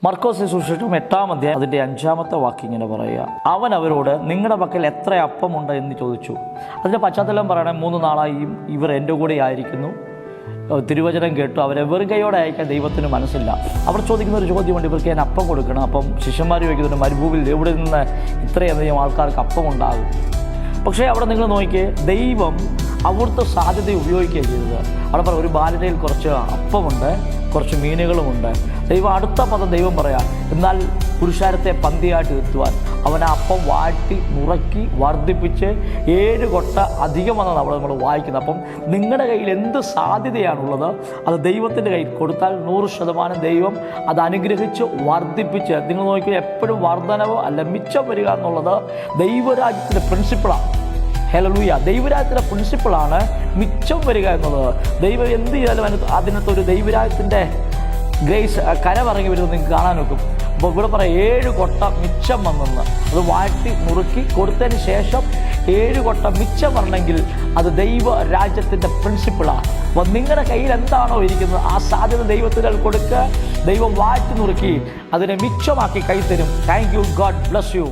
മർക്കോസ് സുവിശേഷം 8-ാം അധ്യായം അതിൻ്റെ 5-ാമത്തെ വാക്യം ഇങ്ങനെ പറയുക, അവൻ അവരോട് നിങ്ങളുടെ പക്കൽ എത്ര അപ്പമുണ്ട് എന്ന് ചോദിച്ചു. അതിൻ്റെ പശ്ചാത്തലം പറയണേ, 3 നാളായി ഇവർ എൻ്റെ കൂടെ ആയിരിക്കുന്നു, തിരുവചനം കേട്ടു, അവരെ വെറുകയോടെ അയക്കാൻ ദൈവത്തിന് മനസ്സില്ല. അവർ ചോദിക്കുന്ന ഒരു ചോദ്യമുണ്ട്, ഇവർക്ക് ഞാൻ അപ്പം കൊടുക്കണം. അപ്പം ശിഷ്യന്മാർ ചോദിക്കുന്നുണ്ട്, മരുഭൂമിയിൽ എവിടെ നിന്ന് ഇത്രയധികം ആൾക്കാർക്ക് അപ്പം ഉണ്ടാകും? പക്ഷേ അവിടെ നിങ്ങൾ നോക്കിയേ, ദൈവം അവിടുത്തെ സാധ്യത ഉപയോഗിക്കുകയാണ് ചെയ്തത്. അവിടെ പറയാം, ഒരു ബാലനയിൽ കുറച്ച് അപ്പമുണ്ട്, കുറച്ച് മീനുകളുമുണ്ട്. ദൈവം അടുത്ത പദം ദൈവം പറയാം, എന്നാൽ പുരുഷാരത്തെ പന്തിയായിട്ട് എത്തുവാൻ അവൻ ആ അപ്പം വാട്ടി നുറക്കി വർദ്ധിപ്പിച്ച് 7 കൊട്ട അധികം വന്നത് അവിടെ നമ്മൾ വായിക്കുന്നത്. അപ്പം നിങ്ങളുടെ കയ്യിൽ എന്ത് സാധ്യതയാണുള്ളത് അത് ദൈവത്തിൻ്റെ കയ്യിൽ കൊടുത്താൽ 100% ദൈവം അത് അനുഗ്രഹിച്ച് വർദ്ധിപ്പിച്ച്, നിങ്ങൾ നോക്കിയാൽ എപ്പോഴും വർധനവ് അല്ല മിച്ചം വരിക എന്നുള്ളത് ദൈവരാജ്യത്തിൻ്റെ പ്രിൻസിപ്പിളാണ്. ഹല്ലേലൂയ. ദൈവരാജ്യത്തിൻ്റെ പ്രിൻസിപ്പിളാണ് മിച്ചം വരിക എന്നുള്ളത്. ദൈവം എന്ത് ചെയ്താലും അതിനകത്തൊരു ദൈവരാജ്യത്തിൻ്റെ ഗ്രേസ് കരമിറങ്ങി വരുന്നത് നിങ്ങൾക്ക് കാണാൻ നോക്കും. അപ്പോൾ ഇവിടെ പറയാം 7 കൊട്ട മിച്ചം വന്നെന്ന്. അത് വാട്ടി നുറുക്കി കൊടുത്തതിന് ശേഷം 7 കൊട്ട മിച്ചം വരണമെങ്കിൽ അത് ദൈവ രാജ്യത്തിൻ്റെ പ്രിൻസിപ്പിളാണ്. അപ്പോൾ നിങ്ങളുടെ കയ്യിൽ എന്താണോ ഇരിക്കുന്നത് ആ സാധ്യത ദൈവത്തിന് കൊടുക്കുക. ദൈവം വാട്ടി നുറുക്കി അതിനെ മിച്ചമാക്കി കൈ തരും. Thank you. God bless you.